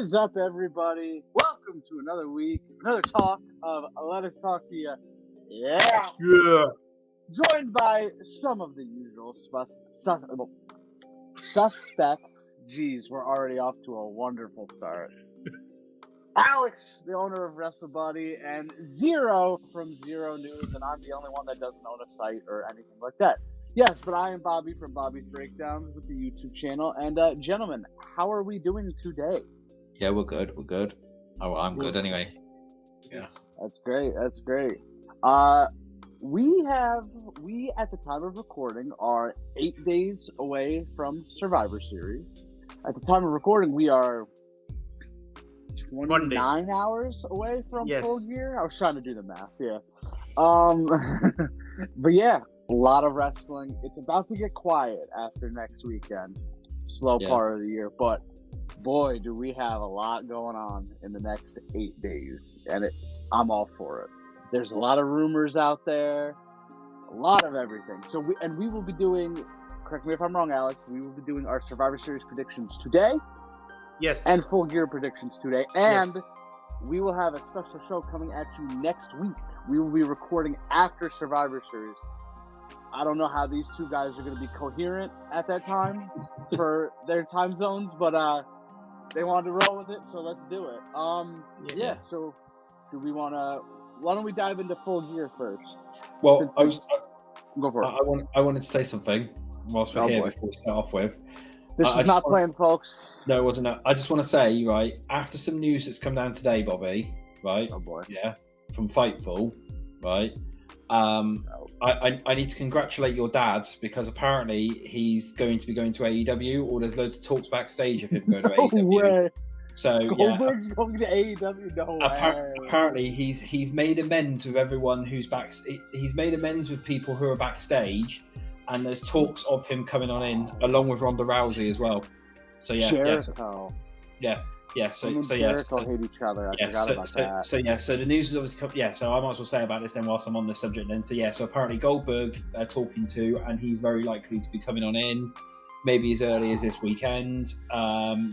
is up, everybody? Welcome to another week, another talk of Let Us Talk to You. Yeah! Joined by some of the usual suspects. Jeez, we're already off to a wonderful start. Alex, the owner of WRESTLEBUDDY, and Xero from Xero News, and I'm the only one that doesn't own a site or anything like that. Yes, but I am Bobby from Bobby's Breakdowns with the YouTube channel. And gentlemen, how are we doing today? Yeah, we're good. Oh, well, I'm good anyway. Yeah. That's great. We at the time of recording are 8 days away from Survivor Series. At the time of recording, we are 29 hours away from Full Gear. I was trying to do the math, yeah. But yeah, a lot of wrestling. It's about to get quiet after next weekend. Slow part of the year, but boy, do we have a lot going on in the next 8 days, and I'm all for it. There's a lot of rumors out there, a lot of everything. So we will be doing, correct me if I'm wrong, Alex, we will be doing our Survivor Series predictions today. Yes. And Full Gear predictions today. And we will have a special show coming at you next week. We will be recording after Survivor Series. I don't know how these two guys are going to be coherent at that time for their time zones, but they wanted to roll with it, so let's do it. So do we want to... Why don't we dive into Full Gear first? Well, go for it. I wanted to say something whilst we're here before we start off with. This is not planned, folks. No, it wasn't. I just want to say, right, after some news that's come down today, Bobby, right? Oh, boy. Yeah, from Fightful, right? I need to congratulate your dad because apparently he's going to be going to AEW, or there's loads of talks backstage of him going to AEW. Way. So Goldberg's going to AEW. No way. Apparently he's made amends with everyone who's back. He's made amends with people who are backstage, and there's talks of him coming on in along with Ronda Rousey as well. So Jericho. So Jericho hate each other. I forgot about that. So the news is obviously come. So I might as well say about this then whilst I'm on this subject then. So apparently Goldberg they're talking to, and he's very likely to be coming on in, maybe as early as this weekend.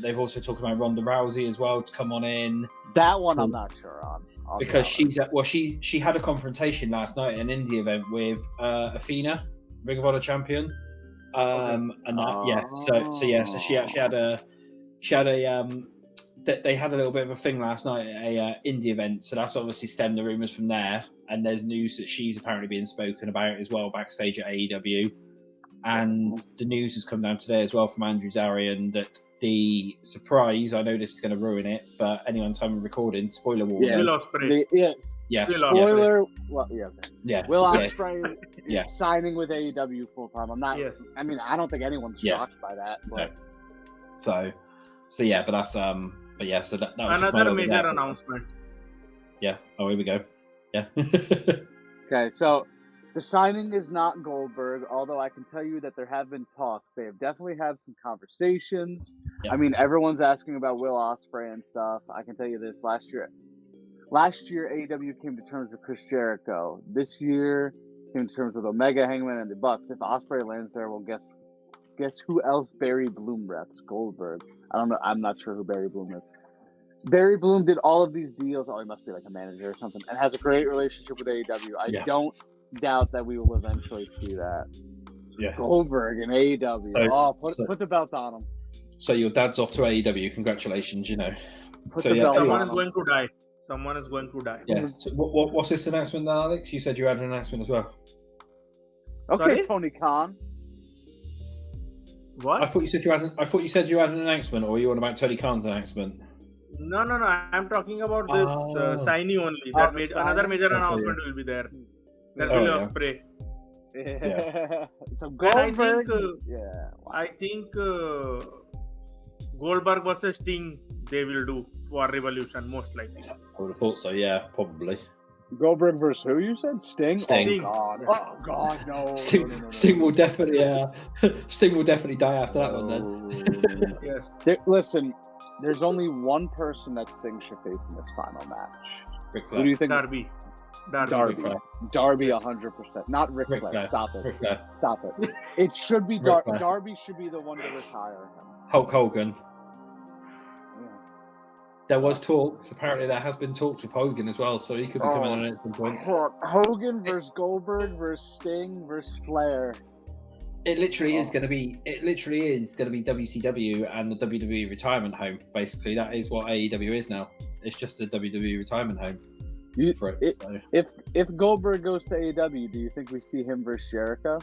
They've also talked about Ronda Rousey as well to come on in. That one I'm not sure on. Because she had a confrontation last night at an indie event with Athena, Ring of Honor champion. And that so she actually had a they had a little bit of a thing last night at a indie event, so that's obviously stemmed the rumours from there. And there's news that she's apparently being spoken about as well backstage at AEW. And the news has come down today as well from Andrew Zarian that the surprise, I know this is going to ruin it, but anyone time of recording, spoiler warning. Will Ospreay. Spoiler. Will Ospreay is signing with AEW full time. I'm not. Yes. I mean, I don't think anyone's shocked by that. But... No. So but that's But yeah, so that was another major announcement. Yeah. Oh, here we go. Yeah. Okay, so the signing is not Goldberg, although I can tell you that there have been talks. They have definitely had some conversations. Yeah. I mean, everyone's asking about Will Ospreay and stuff. I can tell you this: last year AEW came to terms with Chris Jericho. This year came to terms with Omega, Hangman, and the Bucks. If Ospreay lands there, well, guess who else Barry Bloom reps? Goldberg. I don't know. I'm not sure who Barry Bloom is. Barry Bloom did all of these deals. Oh, he must be like a manager or something, and has a great relationship with AEW. I don't doubt that we will eventually see that. Yeah. Goldberg and AEW. Put the belt on him. So your dad's off to AEW. Congratulations, you know. Someone is going to die. Someone is going to die. Yeah. So what's this announcement then, Alex? You said you had an announcement as well. Okay, Sorry? Tony Khan. What? I thought you said you had an announcement, or were you on about Tony Khan's announcement? No. I'm talking about this signee only. Another major announcement will be there. There will be Ospreay. Yeah. So Goldberg. I think Goldberg versus Sting they will do for Revolution most likely. I would have thought so. Yeah, probably. Goldberg versus who you said? Sting. Sting. Oh God, no. Sting will definitely. Sting will definitely die after that one. Then. Yes. Listen, there's only one person that Sting should face in this final match. Who do you think? Darby. Darby, 100%. Not Ric Flair. Stop it. It should be Darby. Should be the one to retire him. Hulk Hogan. There was talks. Apparently, there has been talks with Hogan as well, so he could be coming on at some point. Hogan versus Goldberg versus Sting versus Flair. It literally is going to be. It literally is going to be WCW and the WWE retirement home. Basically, that is what AEW is now. It's just a WWE retirement home. If Goldberg goes to AEW, do you think we see him versus Jericho?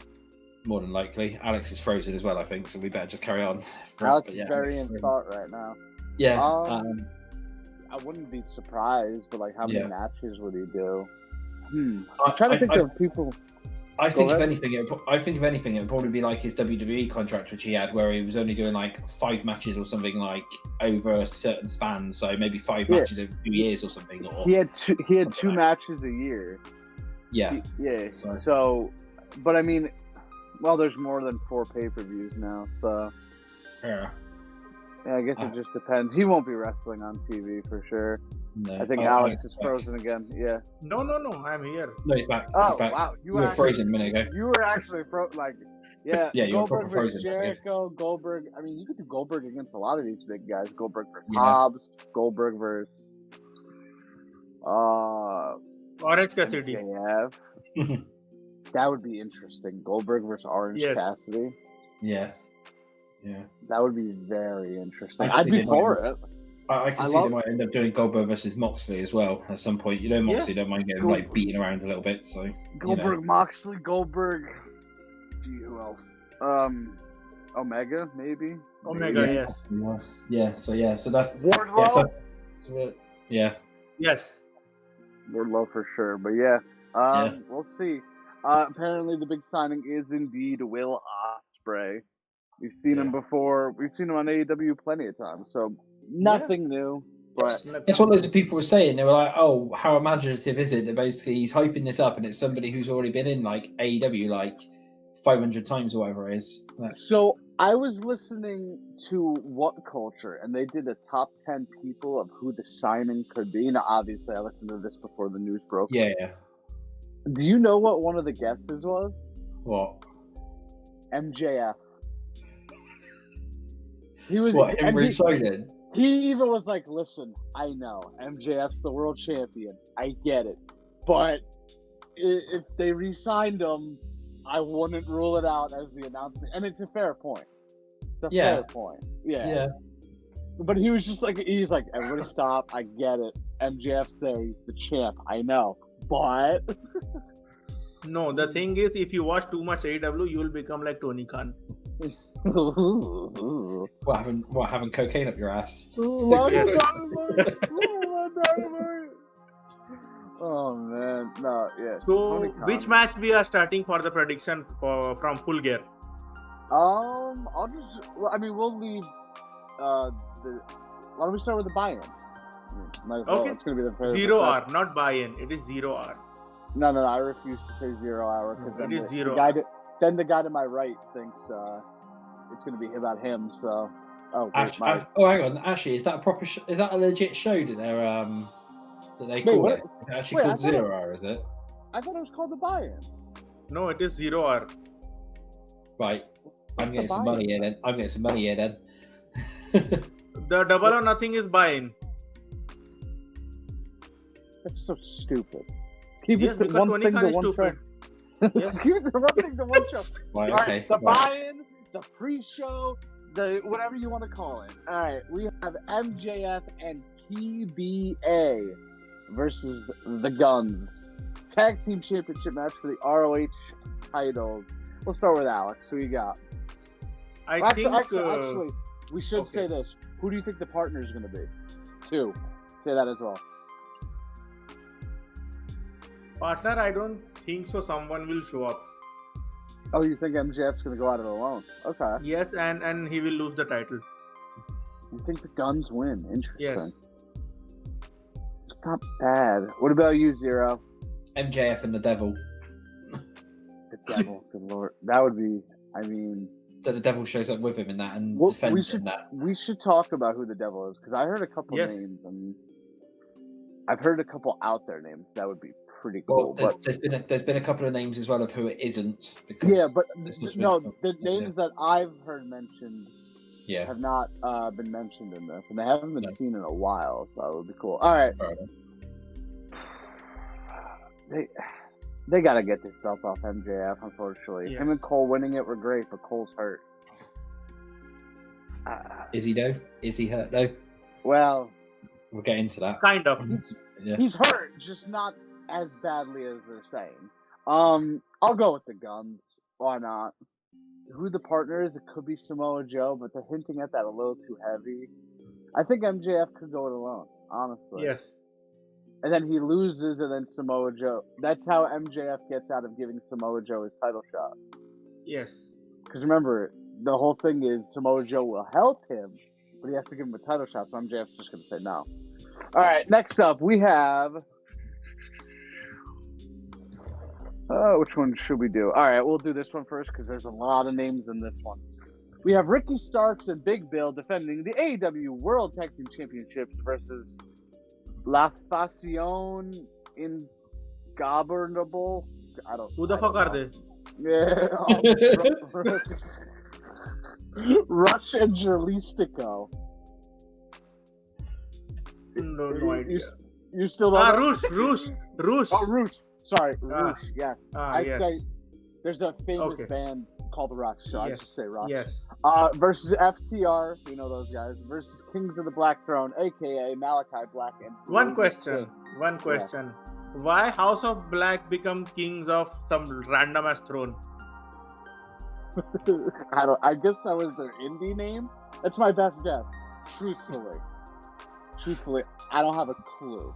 More than likely. Alex is frozen as well, I think, so we better just carry on. Alex is very in thought right now. Yeah. I wouldn't be surprised, but like, how many matches would he do? I'm trying to think of people. I think if anything, it would probably be like his WWE contract, which he had, where he was only doing like 5 matches or something like over a certain span. So maybe 5 matches over 2 years or something. Or he had two matches a year. Yeah. So, but I mean, well, there's more than 4 pay-per-views now, so yeah, I guess it just depends. He won't be wrestling on TV for sure. No. I think Alex is frozen again. Yeah. No, I'm here. No, he's back. Oh, he's back. Wow. You were frozen a minute ago. You were actually yeah. Yeah, you were Goldberg versus frozen. Jericho, Goldberg. I mean, you could do Goldberg against a lot of these big guys. Goldberg versus Hobbs, Goldberg versus Orange Cassidy. MJF. That would be interesting. Goldberg versus Orange Cassidy. Yeah. That would be very interesting. I'd be for it. I can see they might end up doing Goldberg versus Moxley as well at some point. You know, Moxley don't mind getting like beaten around a little bit. So Goldberg, Moxley, Goldberg. Gee, who else? Omega, maybe. Omega, yes. Yeah. So that's Wardlow. Yes. Wardlow for sure, but we'll see. Apparently, the big signing is indeed Will Ospreay. We've seen him before. We've seen him on AEW plenty of times, so nothing new. But that's what loads of people were saying. They were like, "Oh, how imaginative is it that basically he's hyping this up, and it's somebody who's already been in like AEW like 500 times or whatever it is." So I was listening to What Culture, and they did a top 10 people of who the signing could be. Now, obviously, I listened to this before the news broke. Yeah. Do you know what one of the guesses was? What? MJF. He was excited. He even was like, "Listen, I know MJF's the world champion. I get it, but if they re-signed him, I wouldn't rule it out as the announcement." And it's a fair point. It's a fair point. Yeah. But he was just like, he's like, "Everybody stop. I get it. MJF's there. He's the champ. I know, but." No, the thing is, if you watch too much AEW, you will become like Tony Khan. What, having cocaine up your ass? Oh man, no, yeah. So, which match we are starting for the prediction from Full Gear? We'll leave. Why don't we start with the buy-in? Okay. It's gonna be the Zero hour, not buy-in. It is 0 hour. No, I refuse to say 0 hour because it is 0. Then the guy to my right thinks it's going to be about him. So, hang on. Actually, is that a proper? Is that a legit show that they call it? It's actually called 0 hour, is it? I thought it was called the buy-in. No, it is 0 hour. Right. I'm getting some money here then. The double or nothing is buy-in. That's so stupid. Keep yes, it because one Tony thing Khan to is one stupid. Yes. Keep it one thing to one show. Right, all okay. right, the buy-in, the pre-show, the whatever you want to call it. All right, we have MJF and TBA versus the Guns. Tag Team Championship match for the ROH titles. We'll start with Alex. Who you got? Actually, we should say this. Who do you think the partner is going to be? 2. Say that as well. Partner, I don't think so. Someone will show up. Oh, you think MJF's going to go out it alone? Okay. Yes, and he will lose the title. You think the Guns win? Interesting. Yes. It's not bad. What about you, Xero? MJF and the Devil. The Devil, good lord. That would be, So the Devil shows up with him in that and defends in that. We should talk about who the Devil is, because I heard a couple names, and I've heard a couple out there names. That would be pretty cool. Well, there's been a couple of names as well of who it isn't. The names that I've heard mentioned have not been mentioned in this, and they haven't been seen in a while, so it would be cool. All right. They got to get this belt off MJF, unfortunately. Yes. Him and Cole winning it were great, but Cole's hurt. Is he though? Is he hurt though? Well, we'll get into that. Kind of. He's hurt, just not as badly as they're saying. I'll go with the Guns. Why not? Who the partner is, it could be Samoa Joe, but they're hinting at that a little too heavy. I think MJF could go it alone, honestly. Yes. And then he loses, and then Samoa Joe. That's how MJF gets out of giving Samoa Joe his title shot. Yes. Because remember, the whole thing is Samoa Joe will help him, but he has to give him a title shot, so MJF's just going to say no. All right, next up, we have... which one should we do? All right, we'll do this one first, because there's a lot of names in this one. We have Ricky Starks and Big Bill defending the AEW World Tag Team Championships versus La Facion Ingobernable. Who the fuck are they? Yeah. Rush and Jalistico. No idea. You still don't know? Roos. Oh, Roosh. Sorry, Roosh. Yes. Yes. Say there's a famous band called Rush, so I just say Rush. Yes. Versus FTR, you know those guys. Versus Kings of the Black Throne, aka Malachi Black and. One question. Yeah. Why House of Black become kings of some random ass throne? I guess that was their indie name. That's my best guess. Truthfully, I don't have a clue.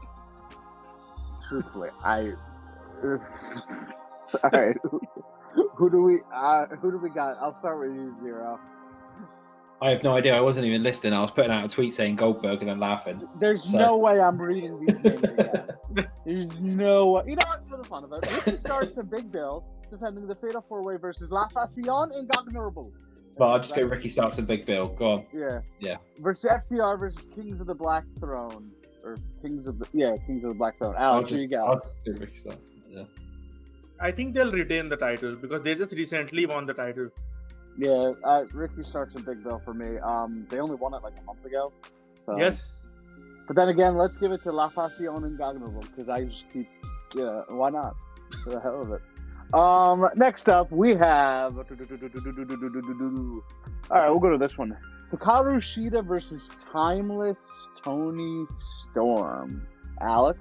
Truthfully, all right. Who do we got? I'll start with you, Xero. I have no idea. I wasn't even listening. I was putting out a tweet saying Goldberg and then laughing. There's no way I'm reading these names again. There's no way. You know what? For the fun of it, Ricky Starks and Big Bill defending the Fatal 4-Way versus La Facion Ingobernable. Well, I'll just go Ricky Starks and Big Bill. Go on. Yeah. Versus FTR versus Kings of the Black Throne. Or Kings of the Black Throne. Alex, who you got? I'll just do Ricky Starks. Yeah. I think they'll retain the title because they just recently won the title. Yeah, Ricky Starks and Big Bill for me. They only won it like a month ago. So. Yes. But then again, let's give it to La Facion Ingobernable because I just keep, why not? For the hell of it. Next up, we have... Alright, we'll go to this one. Hikaru Shida versus Timeless Tony Storm. Alex?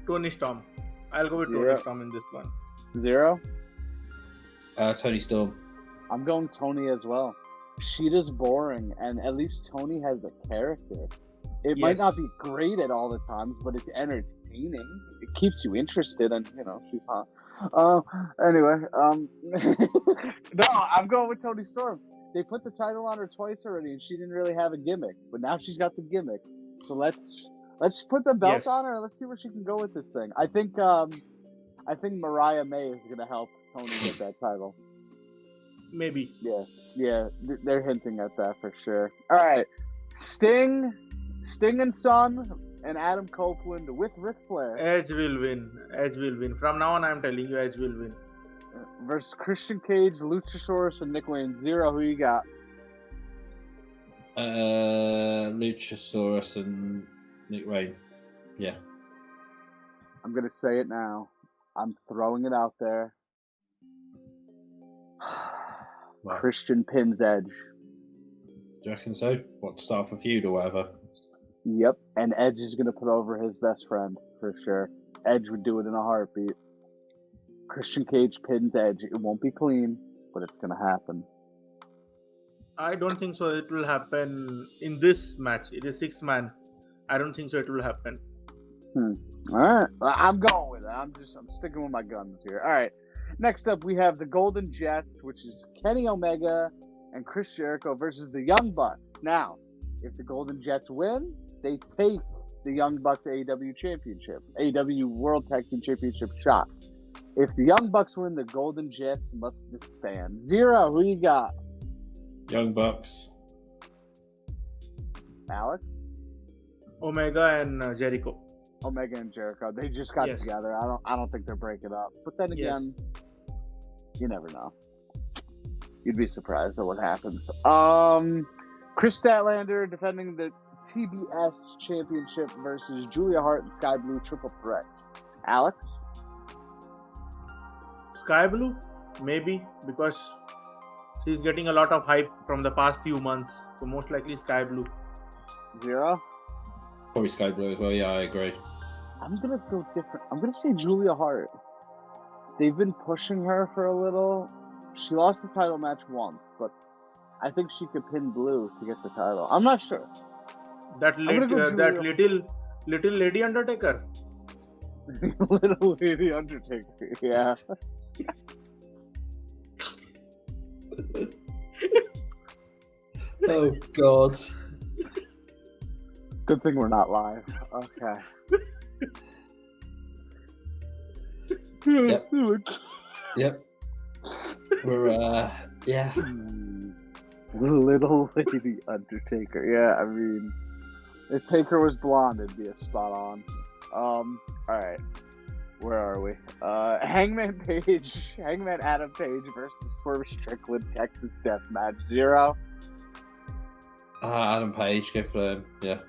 Tony Storm. I'll go with Tony Storm in this one. Xero? Tony Storm. I'm going Tony as well. Shida's boring, and at least Tony has a character. It might not be great at all the times, but it's entertaining. It keeps you interested, and, she's hot. Anyway, no, I'm going with Tony Storm. They put the title on her twice already, and she didn't really have a gimmick, but now she's got the gimmick. So let's put the belt on her and let's see where she can go with this thing. I think Mariah May is gonna help Tony get that title. Maybe. Yeah, they're hinting at that for sure. All right, Sting and Son and Adam Copeland with Ric Flair. Edge will win. From now on, I'm telling you, Edge will win. Versus Christian Cage, Luchasaurus, and Nick Wayne. Xero, who you got? Luchasaurus and Nick Wayne. Yeah. I'm going to say it now. I'm throwing it out there. Wow. Christian pins Edge. Do you reckon so? What, to start off a feud or whatever? Yep. And Edge is going to put over his best friend, for sure. Edge would do it in a heartbeat. Christian Cage pins Edge. It won't be clean, but it's going to happen. I don't think so. It will happen in this match. It is 6-man. I don't think so. It will happen. All right. I'm going with it. I'm sticking with my guns here. All right. Next up, we have the Golden Jets, which is Kenny Omega and Chris Jericho versus the Young Bucks. Now, if the Golden Jets win, they take the Young Bucks AEW Championship, AEW World Tag Team Championship shot. If the Young Bucks win, the Golden Jets must disband. Xero, who you got? Young Bucks. Alex? Omega and Jericho. Omega and Jericho. They just got together. I don't think they're breaking up. But then again, you never know. You'd be surprised at what happens. Chris Statlander defending the TBS Championship versus Julia Hart and Sky Blue Triple Threat. Alex? Sky Blue? Maybe, because she's getting a lot of hype from the past few months. So most likely Sky Blue. Xero? Probably Sky Blue as well. Yeah, I agree. I'm going to go different. I'm going to say Julia Hart. They've been pushing her for a little. She lost the title match once, but I think she could pin Blue to get the title. I'm not sure. That little lady Undertaker. Little lady Undertaker, yeah. Oh God. Good thing we're not live. Okay. Yep. We're yeah. Little lady Undertaker. Yeah, I mean, if Taker was blonde, it'd be a spot on. Alright. Where are we? Hangman Adam Page versus Swerve Strickland Texas Death Match. Xero. Adam Page, go for him. Yeah.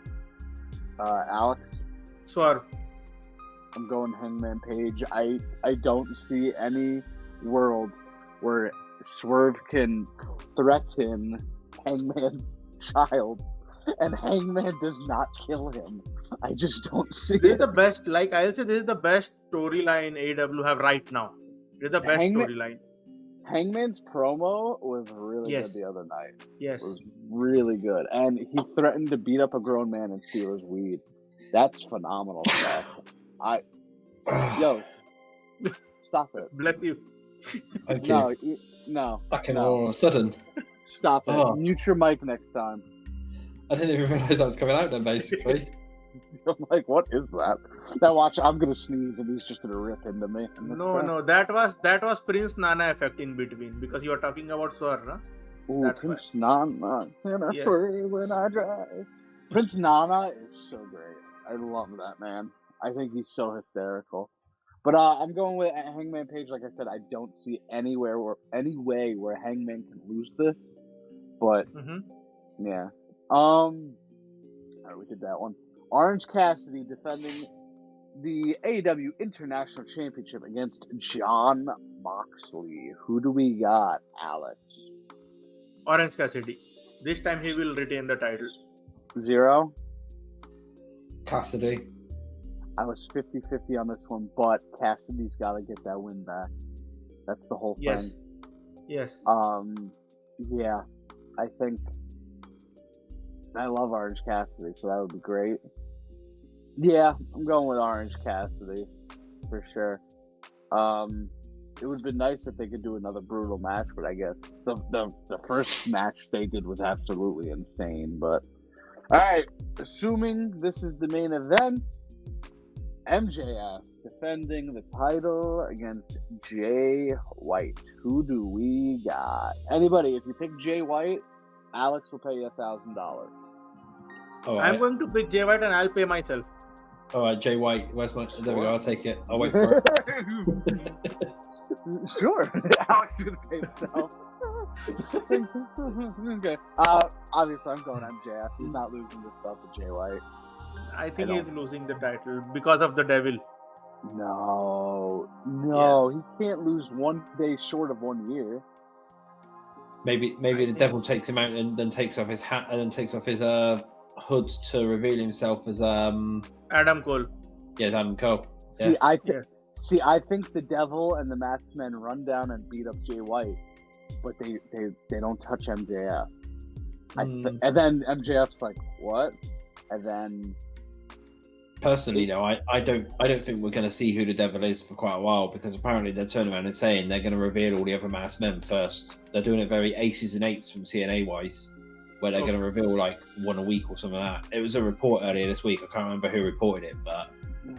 Alex. Swerve. I'm going Hangman Page. I don't see any world where Swerve can threaten Hangman's child and Hangman does not kill him. I just don't see This it. is the best, like I'll say, this is the best storyline AEW have right now. This is the best storyline. Hangman's promo was really Yes. good the other night. Yes. It was really good. And he threatened to beat up a grown man and steal his weed. That's phenomenal stuff. Yo, stop it. Bless you. Okay. No. Fucking all of a sudden. Stop it. Oh. Mute your mic next time. I didn't even realise that was coming out then, basically. I'm like, what is that? Now watch, I'm gonna sneeze and he's just gonna rip into me. No, that was Prince Nana effect in between because you are talking about Swerve, huh? Ooh, That's Prince Nana. Yes. When I drive. Prince Nana is so great. I love that man. I think he's so hysterical. But I'm going with Hangman Page. Like I said, I don't see any way where Hangman can lose this. But yeah. Alright, we did that one. Orange Cassidy defending the AEW International Championship against John Moxley. Who do we got, Alex? Orange Cassidy. This time he will retain the title. Xero? Cassidy. I was 50-50 on this one, but Cassidy's got to get that win back. That's the whole thing. Yes. Yeah, I think I love Orange Cassidy, so that would be great. Yeah, I'm going with Orange Cassidy for sure. It would have been nice if they could do another brutal match, but I guess the first match they did was absolutely insane. But all right, assuming this is the main event, MJF defending the title against Jay White. Who do we got? Anybody? If you pick Jay White, Alex will pay you $1,000. I'm going to pick Jay White and I'll pay myself. All right, Jay White. Where's my? There we go. I'll take it. I'll wait for it. Sure. Alex is gonna pay himself. Okay. Obviously, I'm going MJF. He's not losing this stuff to Jay White. I think he's losing the title because of the devil. No, Yes. he can't lose 1 day short of 1 year. Maybe the devil takes him out and then takes off his hat and then takes off his hood to reveal himself as Adam Cole. Yeah, Adam Cole. See, Yeah. I think the devil and the masked men run down and beat up Jay White, but they don't touch MJF. And then MJF's like, what? And then personally, though, I don't think we're going to see who the devil is for quite a while, because apparently they're turning around and saying they're going to reveal all the other masked men first. They're doing it very aces and eights from TNA wise, where they're going to reveal like one a week or something like that. It was a report earlier this week. I can't remember who reported it, but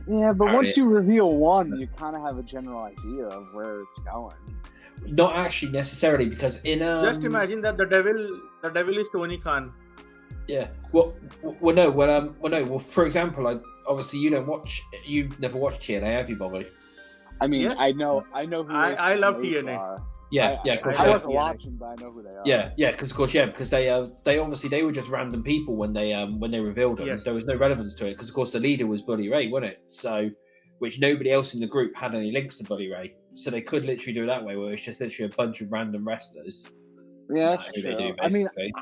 yeah, but once you reveal one, you kind of have a general idea of where it's going. Not actually necessarily, because in just imagine that the devil is Tony Khan. Yeah. Well, no. Well, for example, obviously you've never watched TNA, have you, Bobby? I mean, Yes. I know who. I love H TNA. are. Of course. I wasn't watching, but I know who they are. Because they obviously they were just random people when they revealed them. Yes. There was no relevance to it because of course the leader was Bully Ray, wasn't it? So, which nobody else in the group had any links to Bully Ray, so they could literally do it that way, where it's just literally a bunch of random wrestlers. Yeah, that's who true. they do basically.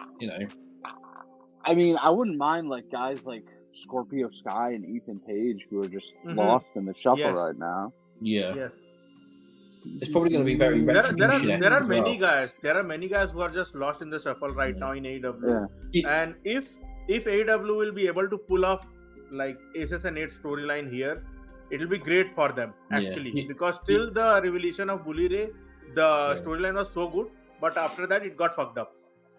I mean, I wouldn't mind like guys like Scorpio Sky and Ethan Page who are just lost in the shuffle right now. Yeah. Yes. It's probably going to be very. There are many guys. There are many guys who are just lost in the shuffle right now in AEW. Yeah. And if AEW will be able to pull off like Aces and 8 storyline here, it will be great for them actually because till the revelation of Bully Ray, the storyline was so good, but after that it got fucked up.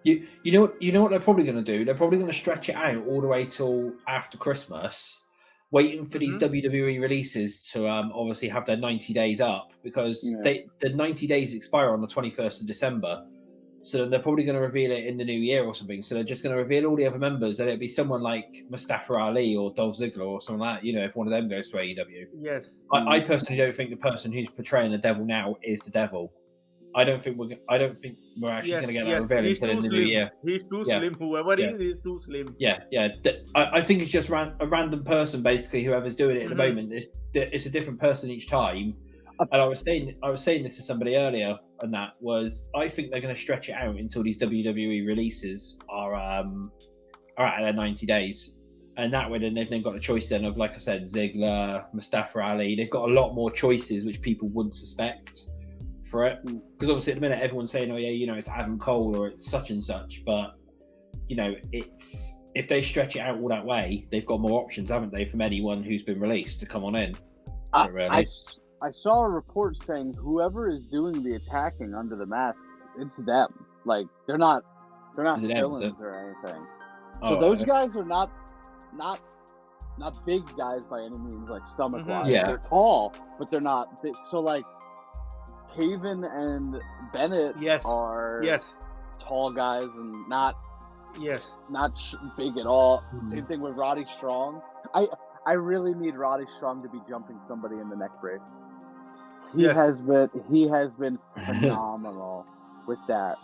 You know what they're probably going to do? They're probably going to stretch it out all the way till after Christmas, waiting for these WWE releases to obviously have their 90 days up because the 90 days expire on the 21st of December. So they're probably going to reveal it in the new year or something. So they're just going to reveal all the other members, and it'd be someone like Mustafa Ali or Dolph Ziggler or something like that. If one of them goes to AEW. Yes. I personally don't think the person who's portraying the devil now is the devil. I don't think we're actually going to get that reveal until in the new year. He's too slim. Whoever he is, he's too slim. I think it's just a random person, basically. Whoever's doing it at the moment, it's a different person each time. And I was saying this to somebody earlier, and that was I think they're going to stretch it out until these WWE releases are at their 90 days, and that way then they've then got a choice then of, like I said, Ziggler, Mustafa Ali. They've got a lot more choices which people wouldn't suspect for it, because obviously at the minute everyone's saying, it's Adam Cole or it's such and such, but it's if they stretch it out all that way, they've got more options, haven't they, from anyone who's been released to come on in. I saw a report saying whoever is doing the attacking under the masks, it's them. Like they're not villains or anything. So those guys are not big guys by any means, like stomach wise. Yeah. They're tall, but they're not big. So like Taven and Bennett are tall guys and not big at all. Same thing with Roddy Strong. I really need Roddy Strong to be jumping somebody in the neck brace. He has been phenomenal with that.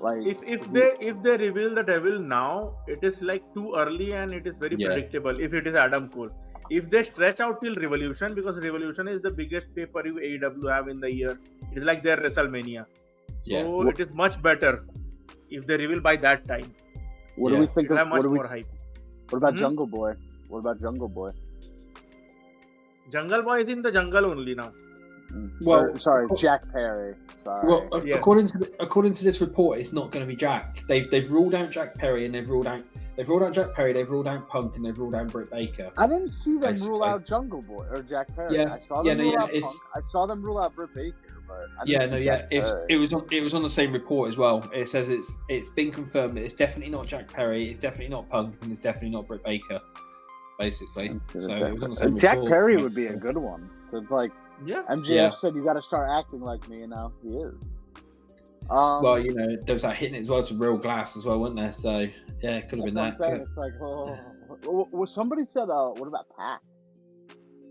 Like if they reveal the devil now, it is like too early and it is very predictable. If it is Adam Cole, if they stretch out till Revolution, because Revolution is the biggest pay-per-view AEW have in the year, it is like their WrestleMania. So it is much better if they reveal by that time. What do we think of more hype? What about Jungle Boy? What about Jungle Boy? Jungle Boy is in the jungle only now. Well, sorry, Jack Perry. Sorry. Well, according to this report, it's not going to be Jack. They've ruled out Jack Perry and they've ruled out Jack Perry. They've ruled out Punk and they've ruled out Britt Baker. I didn't see them rule out Jungle Boy or Jack Perry. I saw them rule out Punk. I saw them rule out Britt Baker. But I didn't It was on the same report as well. It says it's been confirmed that it's definitely not Jack Perry. It's definitely not Punk and it's definitely not Britt Baker. Basically, so it was on the same Jack report. Perry would be a good one. Cause like MJF said, you got to start acting like me, and now he is. Well, there was that hitting it as well. It's real glass as well, wasn't there? So yeah, it could have been that. It's like, somebody said, what about Pac?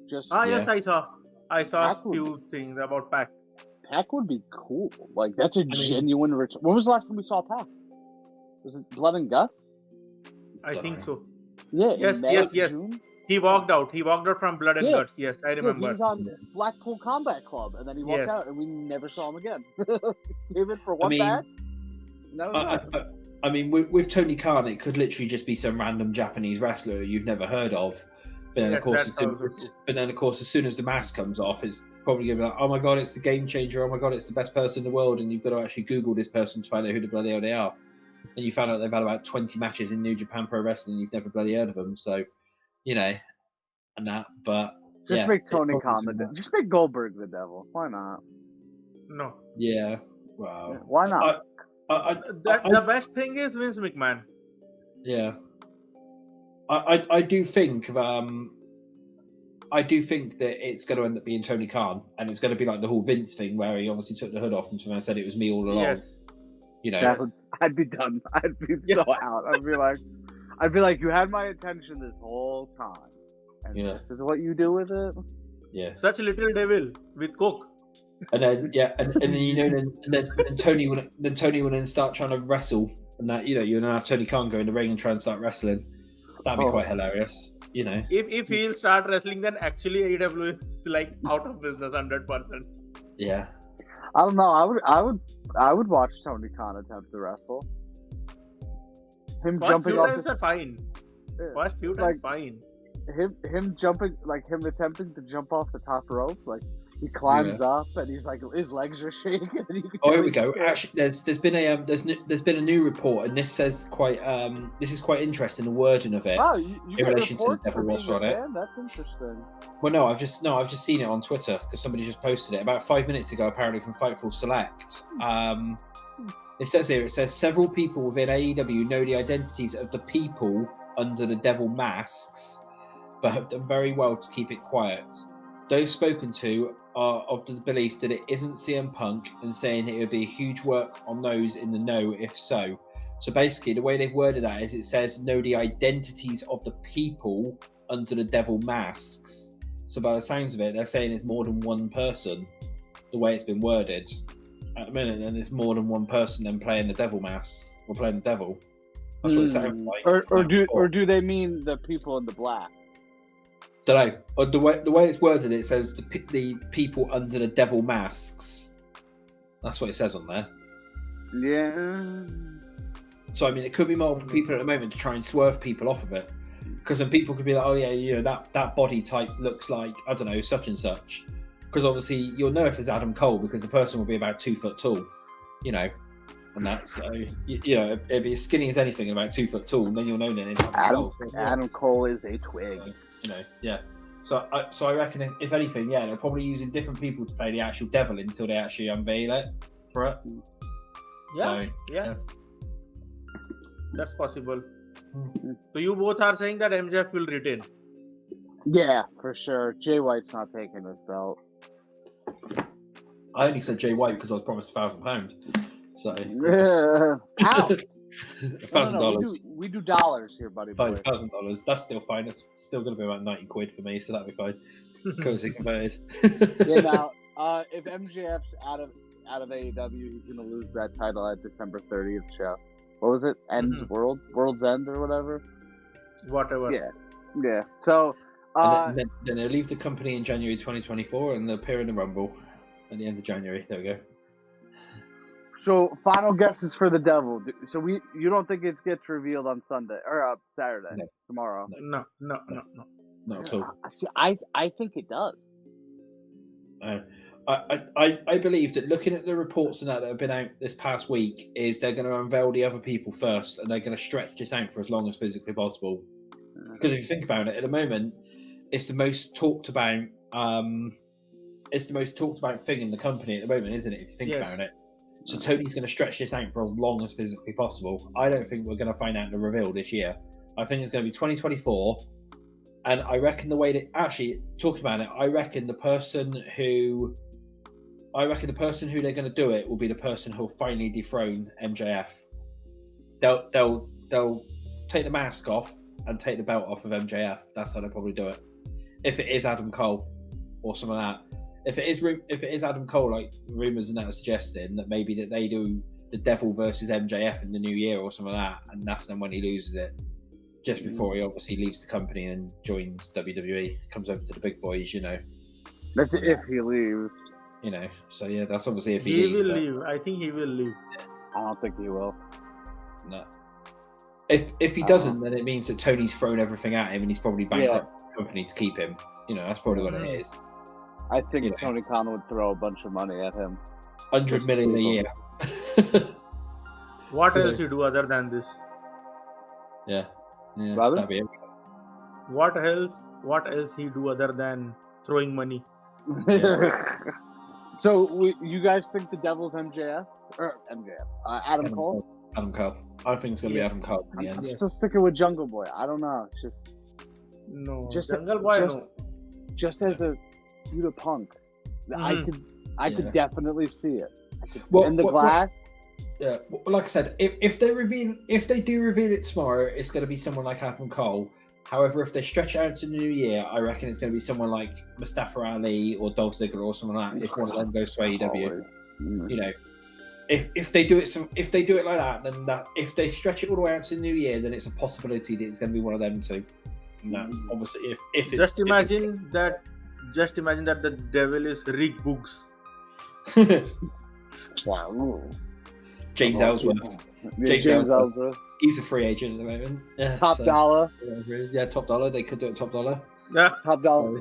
Yes, I saw a few things about Pac. Pac would be cool. Like that's a genuine return. When was the last time we saw Pac? Was it Blood and Guts? I think so. Yeah. Yes. June? He walked out. He walked out from Blood and Guts. Yes, I remember. He was on Blackpool Combat Club, and then he walked out, and we never saw him again. Came in for one match. I mean, with Tony Khan, it could literally just be some random Japanese wrestler you've never heard of. But then, of course, as soon as the mask comes off, it's probably going to be like, oh my god, it's the game changer. Oh my god, it's the best person in the world, and you've got to actually Google this person to find out who the bloody hell they are. And you found out they've had about 20 matches in New Japan Pro Wrestling, and you've never bloody heard of them. So, and that. But just make Tony Khan just make Goldberg the devil. Why not? No. Yeah. Wow. Why not? The best thing is Vince McMahon. Yeah. I do think that it's going to end up being Tony Khan, and it's going to be like the whole Vince thing where he obviously took the hood off and said it was me all along. Yes. I'd be done. I'd be so out. I'd be like, you had my attention this whole time, and this is what you do with it. Yeah. Such little devil with coke. And then and then you know, then Tony would then start trying to wrestle, and that you then have Tony Khan go in the ring and try and start wrestling. That'd be quite hilarious, If he'll start wrestling, then actually AEW is like out of business 100%. Yeah. I don't know. I would watch Tony Khan attempt to wrestle. Him First jumping few off times are fine. First few times fine. Him jumping, like him attempting to jump off the top rope, like he climbs up and he's like his legs are shaking. And Here we go. Actually, there's been a new report, and this says this is quite interesting. The wording of it in relation to the Devil Roster on it. That's interesting. Well, no, I've just seen it on Twitter because somebody just posted it about 5 minutes ago. Apparently, from Fightful Select. It says here, several people within AEW know the identities of the people under the devil masks, but have done very well to keep it quiet. Those spoken to are of the belief that it isn't CM Punk, and saying it would be a huge work on those in the know if so. So basically, the way they've worded that is it says know the identities of the people under the devil masks. So by the sounds of it, they're saying it's more than one person, the way it's been worded. At the minute, then it's more than one person then playing the devil mask or playing the devil. That's what it sounds like. Or do they mean the people in the black? Don't know. Or the way it's worded, it says the people under the devil masks. That's what it says on there. Yeah. So I mean, it could be multiple people at the moment to try and swerve people off of it, because then people could be like, oh yeah, that body type looks like, I don't know, such and such. Because obviously you'll know if it's Adam Cole because the person will be about 2 foot tall, and that's it'd be as skinny as anything and about 2 foot tall, and then you'll know that it's Adam Cole. Adam Cole is a twig. Yeah. So I reckon if anything, they're probably using different people to play the actual devil until they actually unveil it for it. Yeah. That's possible. So you both are saying that MJF will retain? Yeah, for sure. Jay White's not taking this belt. I only said Jay White because I was promised £1,000. So Ow! $1,000. We do dollars here, buddy. $5,000. That's still fine. It's still going to be about 90 quid for me, so that'd be fine. Currency converted. Now, if MJF's out of AEW, he's going to lose that title at December 30th show. What was it? World's End or whatever. Whatever. Yeah. So. And then they'll leave the company in January 2024 and they'll appear in the Rumble at the end of January. There we go. So, final guesses for the Devil. So you don't think it gets revealed on Sunday or Saturday tomorrow? No. Not at all. See, I think it does. I believe that looking at the reports and that have been out this past week is they're going to unveil the other people first, and they're going to stretch this out for as long as physically possible. Because if you think about it, at the moment, it's the most talked about. It's the most talked about thing in the company at the moment, isn't it? If you think about it. So Tony's going to stretch this out for as long as physically possible. I don't think we're going to find out the reveal this year. I think it's going to be 2024. And I reckon the way that actually talking about it, I reckon the person who they're going to do it will be the person who'll finally dethrone MJF. They'll take the mask off and take the belt off of MJF. That's how they'll probably do it. If it is Adam Cole or something like that. If it is Adam Cole, like rumors and that are suggesting that maybe that they do the Devil versus MJF in the new year or something like that, and that's then when he loses it, just before he obviously leaves the company and joins WWE, comes over to the big boys, That's if he leaves. So yeah, that's obviously if he leaves. He will leave. I think he will leave. I don't think he will. No. If he doesn't, then it means that Tony's thrown everything at him and he's probably bankrupt the company to keep him. That's probably what it is. I think Tony Khan would throw a bunch of money at him. 100 million a year. What else you do other than this? Yeah. That'd be it. What else he do other than throwing money? So you guys think the Devil's MJF or MJF? Adam Cole? Adam Cole. I think it's going to be Adam Cole in the end. I'm still sticking with Jungle Boy. I don't know. It's just Jungle Boy. Just as a Punk, I could definitely see it. In the glass. Yeah, like I said, if they do reveal it tomorrow, it's going to be someone like Adam Cole. However, if they stretch it out to the new year, I reckon it's going to be someone like Mustafa Ali or Dolph Ziggler or someone like that. If one of them goes to AEW, you know, if they do it like that, then if they stretch it all the way out to the new year, then it's a possibility that it's going to be one of them two. No, obviously, if it's, just imagine that the devil is Rick Boogs. Wow. James Ellsworth. James Ellsworth. He's a free agent at the moment. Yeah, top dollar. Yeah, top dollar. They could do it top dollar. Yeah, top dollar.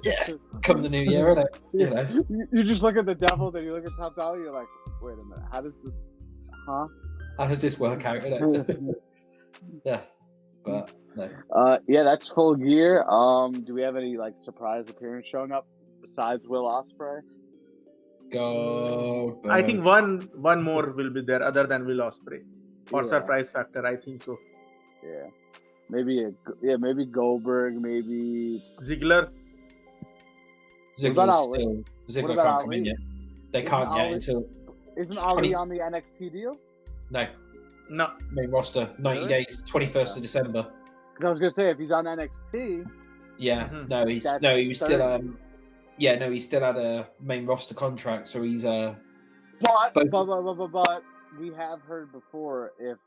Yeah, come the new year, isn't it? You know. You just look at the devil, then you look at top dollar. You're like, wait a minute, how does this? Huh? How does this work out? Yeah, but no. Yeah, that's Full Gear. Do we have any like surprise appearance showing up besides Will Ospreay? Go. I think one more will be there other than Will Ospreay. For surprise factor, I think so. Yeah, maybe Goldberg, maybe Ziggler. Ziggler can't come in yet. They can't yet until. Isn't Ali on the NXT deal? No. Main roster, 90 days, 21st of December. Because I was gonna say if he's on NXT. Yeah, he was still he still had a main roster contract, so he's But we have heard before if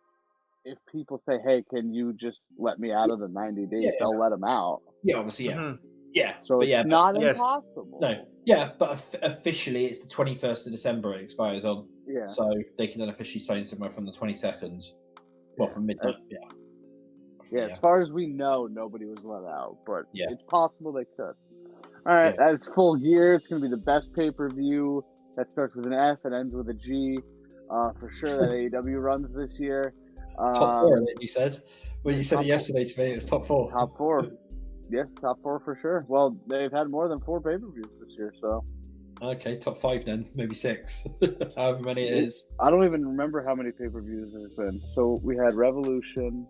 people say, hey, can you just let me out of the 90 days, they'll let him out. Yeah, obviously, yeah. Yeah. So it's not impossible. No. Yeah, but officially it's the 21st of December it expires on. Yeah. So they can then officially sign somewhere from the 22nd. Well, from midnight, Yeah, as far as we know, nobody was let out, but it's possible they could. All right, that's Full Gear. It's going to be the best pay-per-view that starts with an F and ends with a G. For sure that AEW runs this year. Top 4, you said. When you said it yesterday to me, it was top 4. Top 4. Yes, top 4 for sure. Well, they've had more than 4 pay-per-views this year, so. Okay, top 5 then, maybe 6, however many it is. I don't even remember how many pay-per-views there's been. So we had Revolution,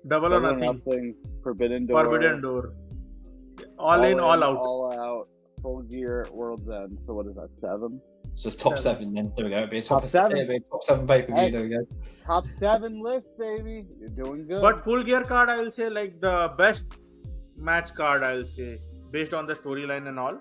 Double or Nothing, Forbidden Door, all in, all out, all out, Full Gear, World's End. So what is that? 7. So it's top 7 then. There we go. It'll be a top 7. It'll be a top 7 pay-per-view. There we go. Top 7 list, baby. You're doing good. But Full Gear card, I will say like the best match card. I will say based on the storyline and all.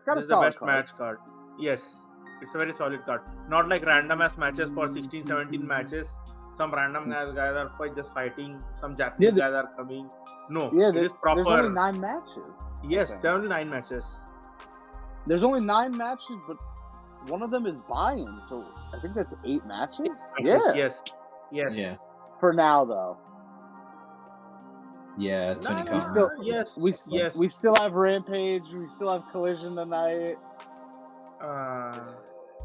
This is the best match card. Yes, it's a very solid card. Not like random ass matches for 16, 17 matches. Some random guys are just fighting. Some Japanese guys are coming. No, it is proper. There's only 9 matches. Yes, there are only 9 matches. There's only 9 matches, but one of them is buy-in, so I think that's 8 matches. Yes. Yeah. For now, though. Yeah, Tony Khan. We still have Rampage. We still have Collision tonight.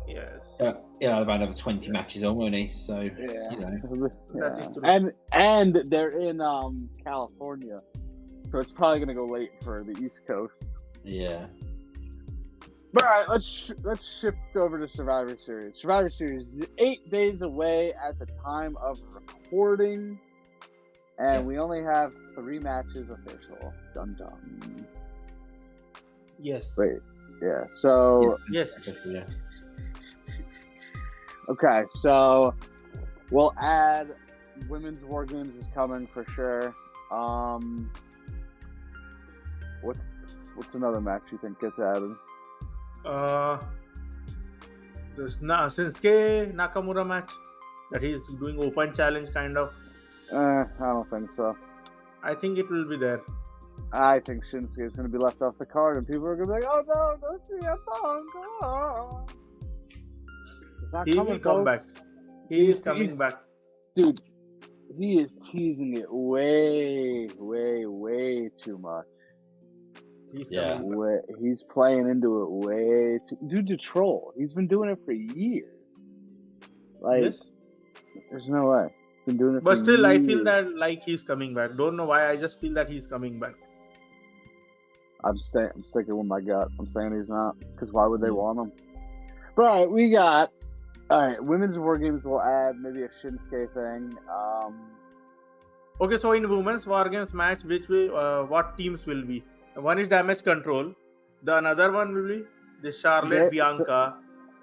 Yes. Yeah, about another 20 matches on, won't he? So you know. Yeah. And they're in California, so it's probably gonna go late for the East Coast. Yeah. But all right, let's shift over to Survivor Series. Survivor Series is 8 days away at the time of recording, and we only have 3 matches official. Dun dun. Yes. Wait. Yeah. So. Yes. Yeah. Okay, so we'll add Women's War Games is coming for sure. What's another match you think gets added? There's Shinsuke Nakamura match that he's doing open challenge kind of. I don't think so. I think it will be there. I think Shinsuke is going to be left off the card, and people are going to be like, "Oh no, don't see a song." Oh. He will come back. He is coming back. Dude, he is teasing it way too much. He's coming back. He's playing into it way too... Dude, to troll. He's been doing it for years. There's no way. He's been doing it but for still, years. I feel that like he's coming back. Don't know why, I just feel that he's coming back. I'm sticking with my gut. I'm saying he's not. Because why would they want him? But all right, Women's War Games will add maybe a Shinsuke thing. Okay, so in Women's War Games match, what teams will be? One is Damage Control. The another one will be the Charlotte, Bianca,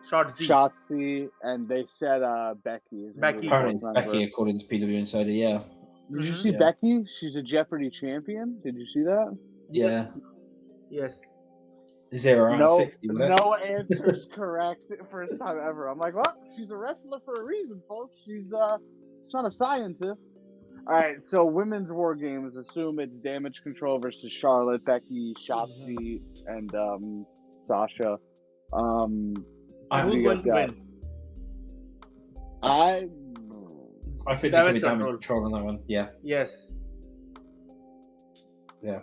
Shotzi, and they said Becky. Becky, according to PW Insider, yeah. Did you see Becky? She's a Jeopardy champion. Did you see that? Yeah. Yes. Xero around 60. No answer is correct. First time ever. I'm like, well, she's a wrestler for a reason, folks. She's not a scientist. All right, so women's war games. Assume it's Damage Control versus Charlotte, Becky, Shotzi, and Sasha. Who's going to win? I think they can be Damage Control on that one. Yeah. Yes. Yeah.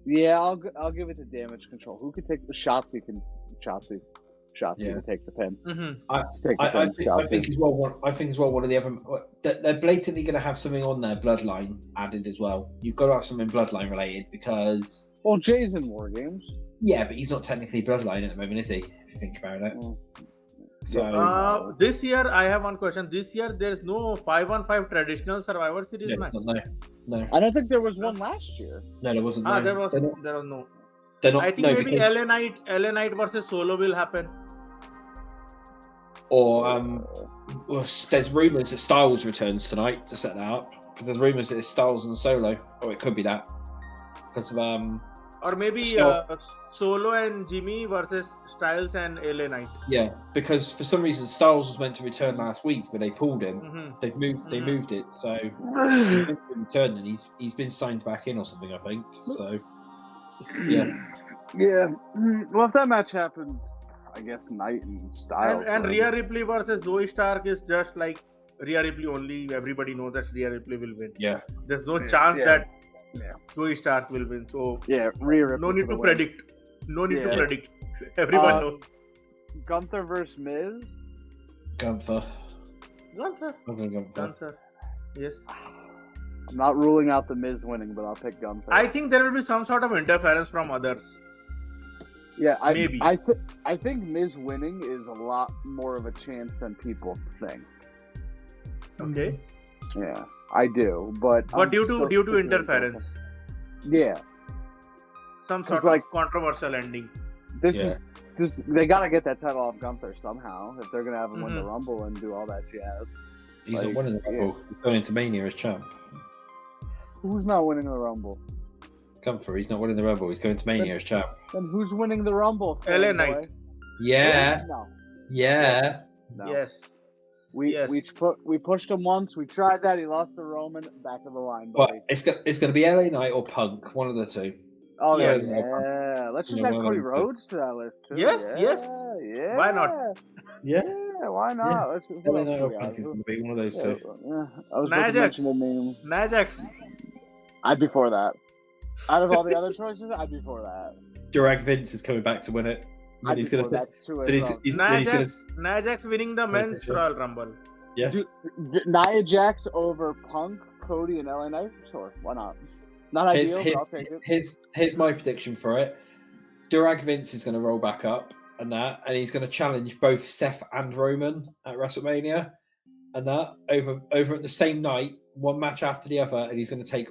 Yeah, I'll give it to Damage Control. Who could take the Shotzi? Can Shotzi can take the pin. I think as well. One of the other, they're blatantly going to have something on their Bloodline added as well. You've got to have something Bloodline related because. Well, Jay's in War Games. Yeah, but he's not technically Bloodline at the moment, is he? If you think about it. So this year, I have one question. This year, there's no 5-on-5 traditional Survivor Series match. No. I don't think there was one last year. No, there wasn't. There was no. I think maybe LA Knight versus Solo will happen. Or there's rumours that Styles returns tonight to set that up because there's rumours that it's Styles and Solo, or it could be that because of or maybe Solo and Jimmy versus Styles and LA Knight. Yeah, because for some reason Styles was meant to return last week, but they pulled him. They moved it, so he's been returning. He's been signed back in or something, I think. So yeah. Well, if that match happens, I guess Knight and Styles. And Rhea Ripley versus Zoe Stark is just like Rhea Ripley only. Everybody knows that Rhea Ripley will win. Yeah. There's no chance that Zoe Stark will win. So Rhea Ripley. No need to predict. No need to predict. Everyone knows. Gunther versus Miz. Gunther. Yes. I'm not ruling out the Miz winning, but I'll pick Gunther. I think there will be some sort of interference from others. Yeah, maybe. I think Miz winning is a lot more of a chance than people think. Okay. Yeah, I do, but due to interference. Yeah. Some sort of controversial ending. This they gotta get that title off Gunther somehow if they're gonna have him win the Rumble and do all that jazz. He's not winning the Rumble. He's going into Mania as champ. Who's not winning the Rumble? Gunther. He's not winning the Rumble. He's going to Mania as champ. Then who's winning the Rumble? LA Knight. Yeah. No. Yeah. No. Yes. We pushed him once. We tried that. He lost to Roman. Back of the line, But buddy. it's going to be LA Knight or Punk. One of the two. Oh yes. Yeah. Let's just add Cody Rhodes to that list too. Yes. Yeah. Why not? Yeah. Why not? Let's LA Knight or Punk is going to be one of those two. Yeah. I was going to mention the name. Najax. I'd be for that. Out of all the other choices, I'd be for that. Durag Vince is coming back to win it. I'd be for that too. Najax winning the men's Royal Rumble. Yeah. Nia Jax over Punk, Cody, and LA Knight? Sure, why not? Not ideal, but I'll take it. Here's my prediction for it. Durag Vince is going to roll back up and he's going to challenge both Seth and Roman at WrestleMania and that over at the same night, one match after the other, and he's going to take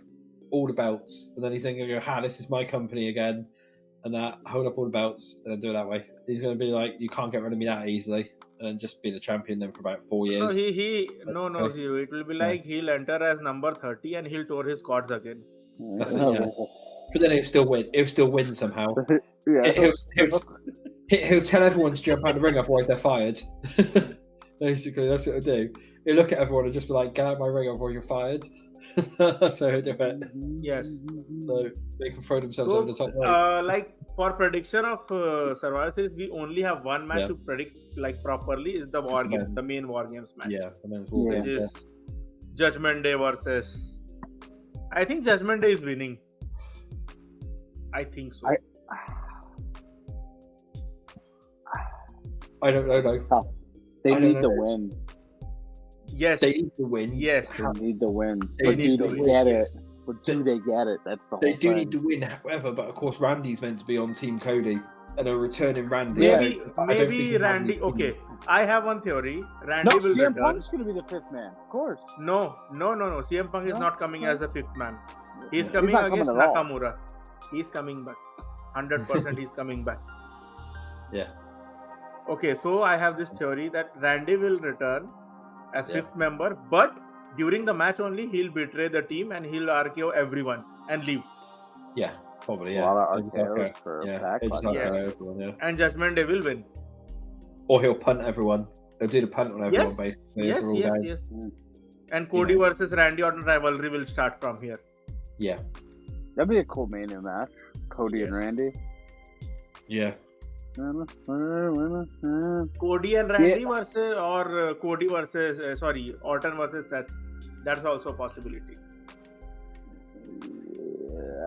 all the belts, and then he's then going to go, this is my company again, and hold up all the belts, and then do it that way. He's going to be like, you can't get rid of me that easily, and then just be the champion then for about 4 years. No, Zero. It will be like he'll enter as number 30 and he'll tour his quads again. That's it, yes. But then he'll still win. He'll still win somehow. He'll tell everyone to jump out the ring, otherwise they're fired. Basically, that's what he'll do. He'll look at everyone and just be like, get out of my ring, otherwise you're fired. So he'll do it. Yes. So they can throw themselves over the top rope. Like for prediction of Survivor Series, we only have one match to predict like properly. Is the War Games, the main War Games match. Yeah, the men's War Games. Which is Judgment Day versus. I think Judgment Day is winning. I think so. I don't know. They need the win. Yes. They need to win. Yes. They need the win. But do they get it? But do they get it? That's the whole thing. They do need to win, however, but of course Randy's meant to be on Team Cody. And a returning Randy. Maybe Randy. Okay. I have one theory. Randy will return. CM Punk's going to be the fifth man. Of course. No. CM Punk is not coming as a fifth man. He's coming against Nakamura. He's coming back. 100% he's coming back. Yeah. Okay, so I have this theory that Randy will return as fifth member, but during the match only, he'll betray the team and he'll RKO everyone and leave. Yeah, probably. A Yeah. lot of RKOs for Backlash. Yes. Everyone, yeah. And Judgment Day will win. Or he'll punt everyone. He'll do the punt on everyone, basically. Yes. And Cody versus Randy Orton rivalry will start from here. Yeah. That'd be a cool Mania match. Cody and Randy. Yeah. Cody and Randy versus, or Cody versus, Orton versus Seth. That's also a possibility.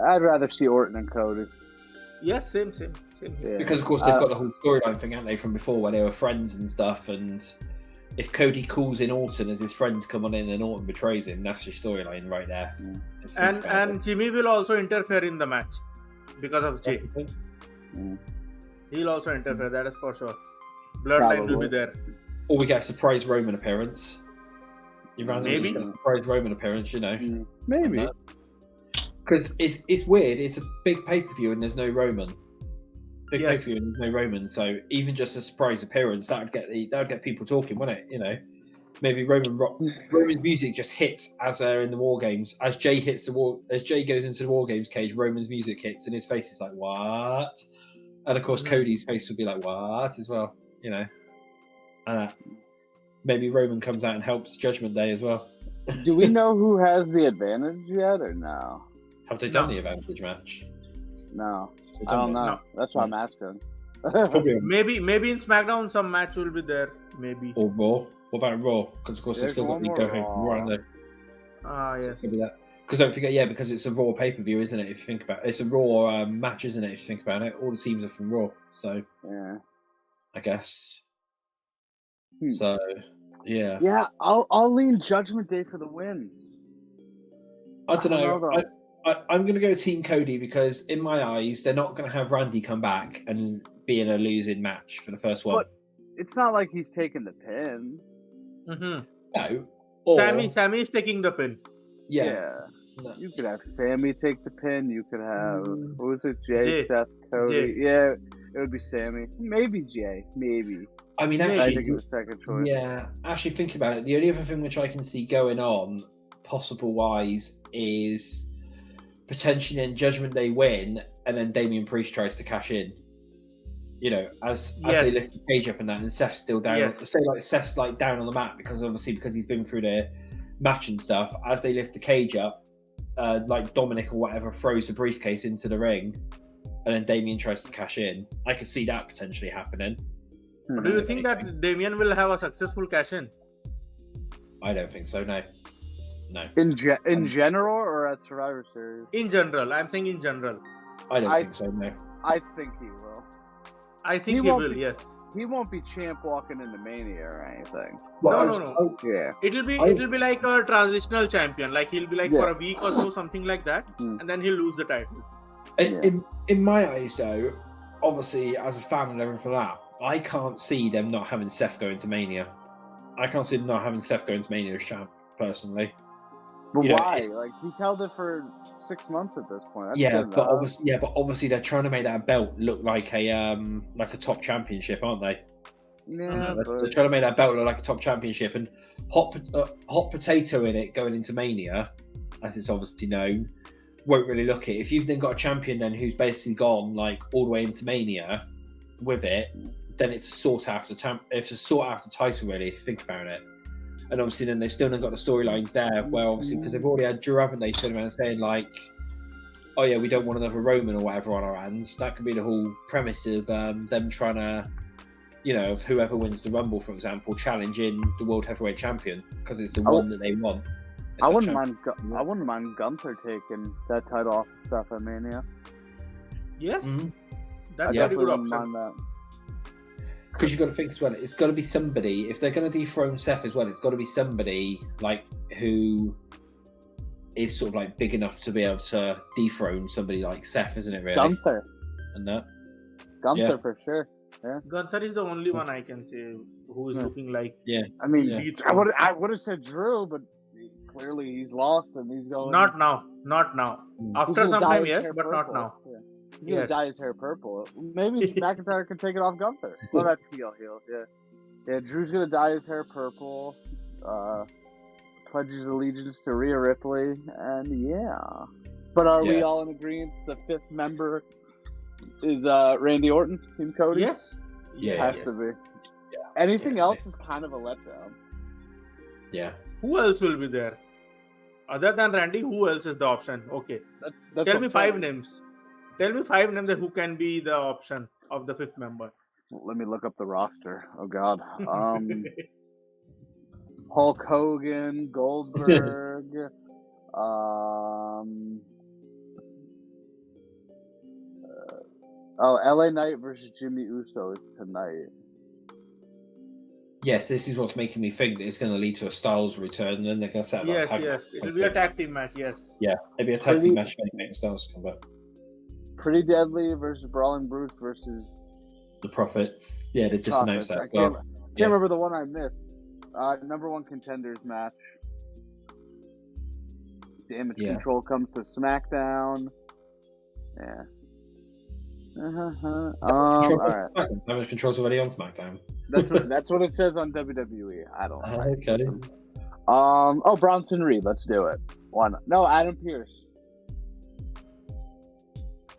I'd rather see Orton and Cody. Yes, same here. Yeah. Because, of course, they've got the whole storyline thing, haven't they, from before where they were friends and stuff. And if Cody calls in Orton as his friends come on in and Orton betrays him, that's your storyline right there. And Jimmy will also interfere in the match because of Jay. He'll also interfere, that is for sure. Bloodline will be there. Or we get a surprise Roman appearance. Maybe. A surprise Roman appearance, you know. Maybe. Because it's weird. It's a big pay-per-view and there's no Roman. Big pay-per-view and there's no Roman. So even just a surprise appearance, that would get people talking, wouldn't it? You know, maybe Roman's music just hits as they're in the War Games. As Jay goes into the War Games cage, Roman's music hits and his face is like, what? And of course, Cody's face would be like, what, as well, you know. And maybe Roman comes out and helps Judgment Day as well. Do we know who has the advantage yet, or no? Have they done the advantage match? No. I don't know. No. That's why I'm asking. Maybe in SmackDown some match will be there. Maybe. Or Raw. What about Raw? Because of course they've still got the go home Raw, haven't they? Yes. So because don't forget, because it's a Raw pay-per-view, isn't it? If you think about it, it's a Raw match, isn't it? If you think about it, all the teams are from Raw, so yeah, I guess. So, yeah. Yeah, I'll lean Judgment Day for the win. I don't know. I'm going to go Team Cody because in my eyes, they're not going to have Randy come back and be in a losing match for the first one. But it's not like he's taking the pin. No. Sammy is taking the pin. Yeah. No. You could have Sammy take the pin. You could have who was it? Jay, Seth, Cody. Yeah, it would be Sammy. Maybe Jay. Maybe. I mean, I think it was second choice. Yeah. Actually, think about it. The only other thing which I can see going on, possible wise, is potentially then Judgment Day win, and then Damian Priest tries to cash in. You know, as they lift the cage up and that, and Seth's still down. Say like Seth's like down on the mat because he's been through the match and stuff. As they lift the cage up, like Dominic or whatever throws the briefcase into the ring, and then Damian tries to cash in. I could see that potentially happening. Do you think that Damian will have a successful cash in? I don't think so. No. In general or at Survivor Series? In general, I'm saying in general. I don't think so. No. I think he will. I think he will. Yes. He won't be champ walking into Mania or anything. No. Yeah. It'll be like a transitional champion. Like he'll be like for a week or so, something like that, and then he'll lose the title. In my eyes, though, obviously as a fan and everything like that, I can't see them not having Seth go into Mania. I can't see them not having Seth go into Mania as champ, personally. But why? Like he's held it for 6 months at this point. That's but obviously they're trying to make that belt look like a top championship, aren't they? Yeah, they're trying to make that belt look like a top championship, and hot potato in it going into Mania, as it's obviously known, won't really look it. If you've then got a champion then who's basically gone like all the way into Mania with it, then it's a sought after title really. If you think about it. And obviously, then they've still not got the storylines there. Where obviously, because they've already had Drew, haven't they? Turning around saying like, "Oh yeah, we don't want another Roman or whatever on our hands." That could be the whole premise of them trying to, of whoever wins the Rumble, for example, challenging the World Heavyweight Champion because it's the one that they want. I wouldn't mind Gunther taking that title off of Seth at Mania. Yes, that's a very good option. Because you've got to think as well, it's got to be somebody, if they're going to dethrone Seth as well, it's got to be somebody like who is sort of like big enough to be able to dethrone somebody like Seth, isn't it really? Gunther. And that? Gunther for sure. Yeah. Gunther is the only one I can say who is looking like. Yeah. I mean, I would have said Drew, but clearly he's lost and he's going. Not now. After some time, yes, but not now. Yeah. He's gonna dye his hair purple. Maybe McIntyre can take it off Gunther. Well, that's heel. Yeah. Drew's gonna dye his hair purple. pledges allegiance to Rhea Ripley, and yeah. But are we all in agreement? The fifth member is Randy Orton, Team Cody. Yes. Has to be. Yeah. Anything else is kind of a letdown. Yeah. Who else will be there? Other than Randy, who else is the option? Okay. That's Tell me 5 names. Tell me 5 names that who can be the option of the 5th member. Let me look up the roster. Oh God. Hulk Hogan, Goldberg. LA Knight versus Jimmy Uso is tonight. Yes, this is what's making me think that it's going to lead to a Styles return, and then they're going to set up a tag match. It will be a tag team match. Yes. Yeah, it'll be a tag team match when they make Styles come back. Pretty Deadly versus Brawling Brutes versus the Profits. Yeah, they just announced that. I can't remember the one I missed. Number 1 contenders match. Damage Control comes to SmackDown. Yeah. All right. Damage Control's already on SmackDown. That's what it says on WWE. I don't know. Okay. Bronson Reed. Let's do it. Why not? No, Adam Pearce.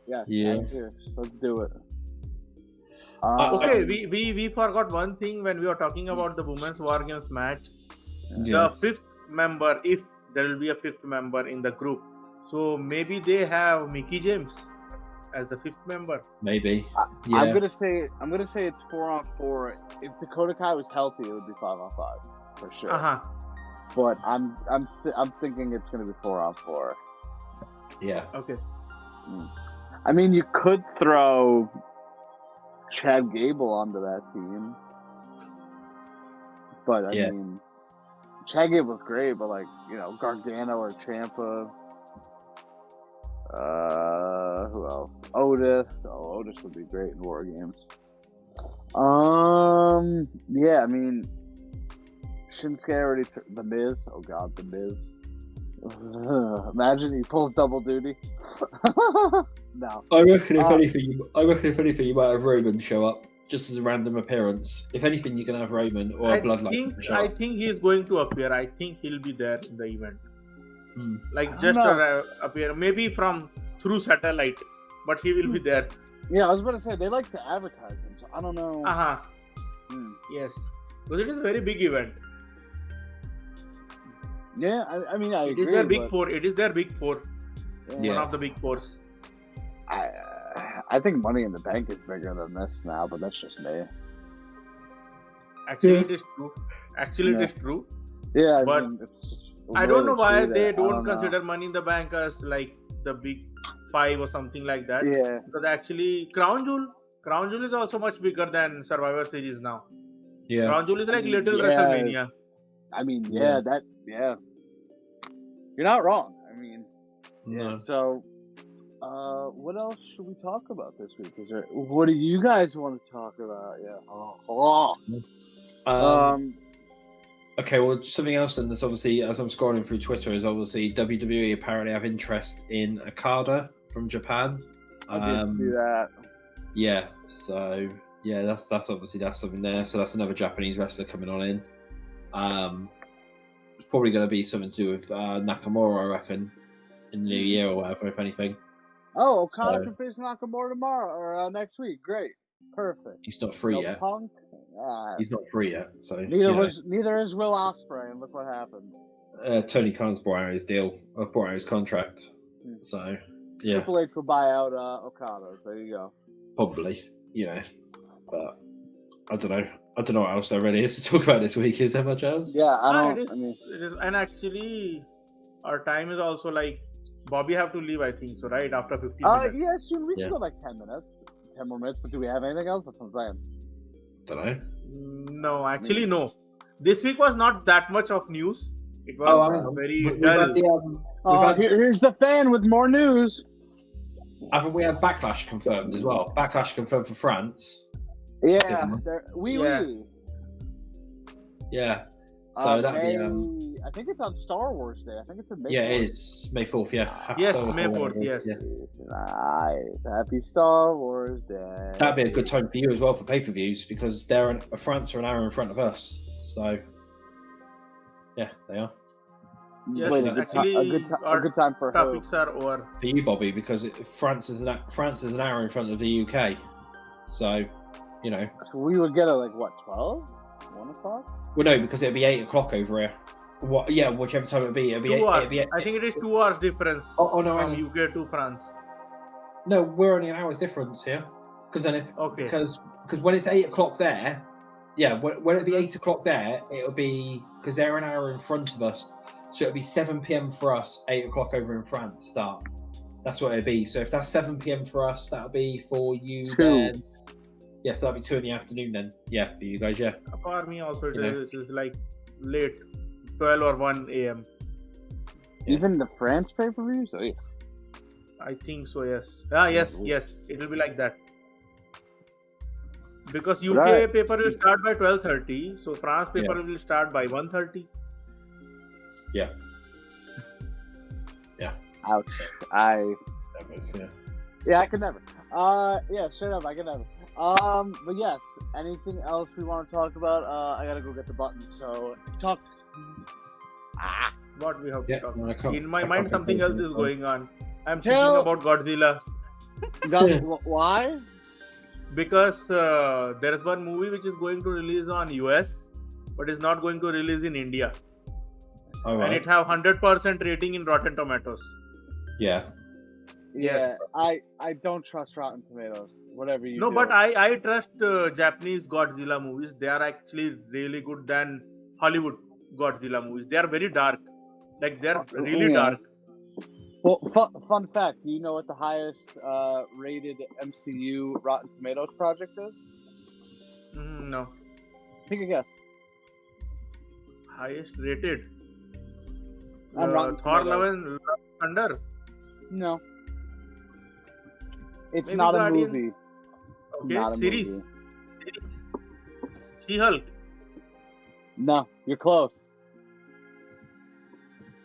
Yeah. Adam Pearce. Let's do it. Okay, we forgot one thing when we were talking about the Women's War Games match. The 5th member, if there will be a 5th member in the group, so maybe they have Mickie James as the 5th member. Maybe. I'm gonna say it's 4-on-4. If Dakota Kai was healthy, it would be 5-on-5 for sure. But I'm thinking it's gonna be 4-on-4. Yeah. Okay. I mean, you could throw Chad Gable onto that team, but I mean, Chad Gable's great, but Gargano or Ciampa. Who else? Otis. Otis would be great in War Games. Yeah, I mean, Shinsuke already. The Miz. Oh God, the Miz. Imagine he pulls double duty. No. I reckon if anything, you might have Roman show up just as a random appearance. If anything, you can have Roman or a Bloodline. I think he's going to appear. I think he'll be there in the event. Appear, maybe through satellite, but he will be there. Yeah, I was about to say they like to advertise him, so I don't know. Yes, because it is a very big event. Yeah, I mean, I agree. It is their big four. It is their big four. Yeah. One of the big fours. I think Money in the Bank is bigger than this now, but that's just me. Actually, it is true. It is true. Yeah, but I don't know why they don't consider know. Money in the Bank as like the big 5 or something like that. Yeah. Because actually, Crown Jewel is also much bigger than Survivor Series now. Yeah. Crown Jewel is like little WrestleMania. I mean, you're not wrong. I mean, So, what else should we talk about this week? What do you guys want to talk about? Okay, well, something else then that's obviously, as I'm scrolling through Twitter, is obviously WWE apparently have interest in Okada from Japan. I did see that. Yeah, so that's something there. So that's another Japanese wrestler coming on in. It's probably going to be something to do with Nakamura, I reckon, in the new year or whatever, if anything. Oh, Okada can face Nakamura tomorrow or next week. Great, perfect. He's not free yet. Punk. He's not free yet, so neither is Will Ospreay, and look what happened. Tony Khan's brought out his deal, brought out his contract. So Triple H will buy out Okada. There you go. Probably, but I don't know. I don't know what else there really is to talk about this week. Is there much else? Yeah, it is, and actually, our time is also like Bobby have to leave. I think so, right after 15 minutes. Yeah, soon we can go like 10 minutes, 10 more minutes. But do we have anything else? That's what I'm saying. Don't know. No, actually, no. This week was not that much of news. It was very dull. Here's the fan with more news. Haven't we had Backlash confirmed as well? Backlash confirmed for France. Yeah, Yeah. So that'd be. I think it's on Star Wars Day. I think it's in May. Yeah, it is May 4th. Yeah. Yes, May 4th. Yes. Yeah. Nice. Happy Star Wars Day. That'd be a good time for you as well for pay-per-views because France are an hour in front of us. So. Yeah, they are. Yes, Wait, actually, a good time for who? topics are over. For you, Bobby, because France is an hour in front of the UK, so you know. So we would get at like what, 12, 1 o'clock? Well, no, because it'd be 8 o'clock over here. What? Yeah, whichever time it'd be. It'd be 2 hours. It'd be I think it is 2 hours difference Oh no, from UK to France. No, we're only an hour's difference here. Because then because when it's 8 o'clock there, yeah, when it'll be 8 o'clock there, it'll be because they're an hour in front of us, so it'll be 7 p.m. for us, 8 o'clock over in France start. That's what it'll be. So if that's 7 p.m. for us, that'll be for you 2. then. Yes, that'll be 2 in the afternoon then. Yeah, for you guys, yeah. For me also, it is like late, 12 or 1 a.m. Even the France pay-per-views? Oh, yeah. I think so, yes. Yes. It will be like that. Because UK paper will start by 12:30, so France paper will start by 1:30. Yeah. Ouch. I could never. Straight up, I could never. But yes, anything else we want to talk about? I gotta go get the button. So talk. What we have to talk about? No, In my mind, something else is going on. I'm thinking about Godzilla. Why? Because there is one movie which is going to release on US, but is not going to release in India. All right. And it have 100% rating in Rotten Tomatoes. Yeah. Yes. I don't trust Rotten Tomatoes. Whatever you No, do. but I trust Japanese Godzilla movies. They are actually really good than Hollywood Godzilla movies. They are very dark. Like they're really dark. Well, fun fact. Do you know what the highest rated MCU Rotten Tomatoes project is? No. Take a guess. Highest rated. Rotten Thor: Tomatoes. Love and Thunder. No. It's Maybe not Guardian. a movie. Okay, Not a series. movie. She-Hulk. No, you're close.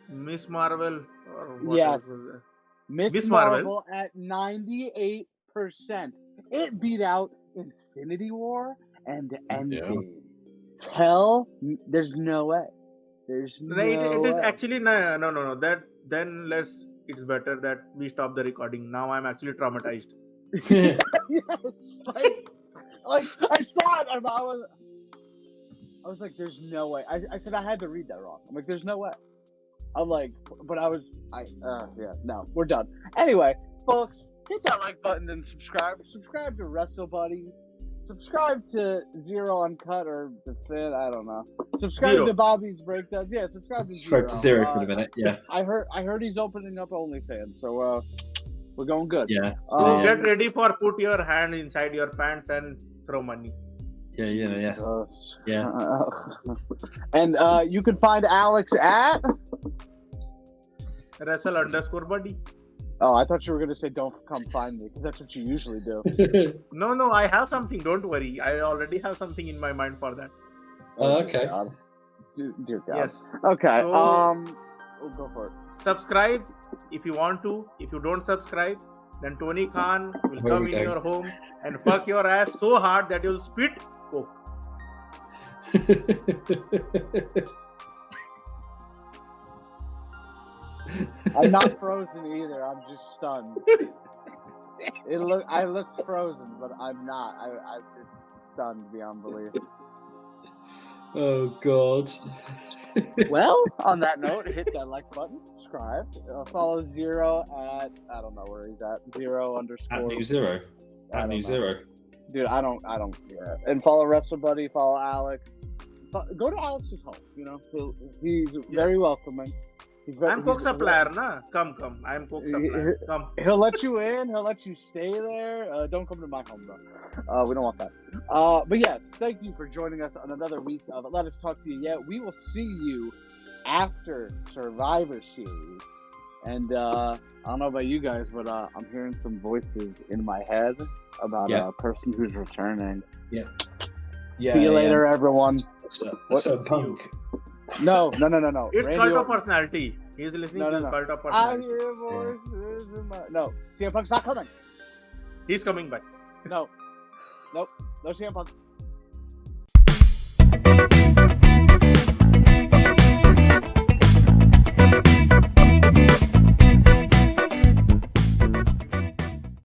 Miss Marvel. Or what Yes. else was there? Miss Marvel at 98%. It beat out Infinity War and Endgame. There's no way. There's no Right, it is way. actually no. It's better that we stop the recording. Now I'm actually traumatized. Yes, like I saw it and I was like, there's no way. I said I had to read that wrong. I'm like, there's no way. I'm like, but no, we're done. Anyway, folks, hit that like button and subscribe. Subscribe to WrestleBuddy. Subscribe to Xero Uncut or the Fit. I don't know. Subscribe Xero. to Bobby's Breakdowns. Yeah, subscribe to Subscribe to Xero for the minute. Yeah. I heard he's opening up OnlyFans, so we're going good. Yeah. So get ready for put your hand inside your pants and throw money. Yeah. Yeah. And you can find Alex at Wrestle_buddy. Oh, I thought you were going to say don't come find me, because that's what you usually do. No, I have something. Don't worry. I already have something in my mind for that. Okay. God. Dear God. Yes. Okay. So- We'll go for it. Subscribe if you want to. If you don't subscribe, then Tony Khan will Here come we in go. your home and fuck your ass so hard that you'll spit coke. I'm not frozen either. I'm just stunned. I look frozen, but I'm not. I'm just stunned beyond belief. Oh God. Well, on that note, hit that like button, subscribe, follow Xero at I don't know where he's at. Xero _ At New Zero. I At don't New know. Zero. Dude, I don't. Yeah. And follow WrestleBuddy. Follow Alex. Go to Alex's home. You know, he's very welcoming. I'm coke supplier, na? Come. I'm coke supplier. Come. He'll let you in. He'll let you stay there. Don't come to my home though. We don't want that. But yes, thank you for joining us on another week of Let Us Talk to You Yet. We will see you after Survivor Series. And I don't know about you guys, but I'm hearing some voices in my head about a person who's returning. Yeah. See you later, everyone. What's up, Punk? No. It's Randy cult of Orton. personality. He's listening No. to cult of I personality. hear voices in my... No, CM Punk's not coming. He's coming back. No CM Punk.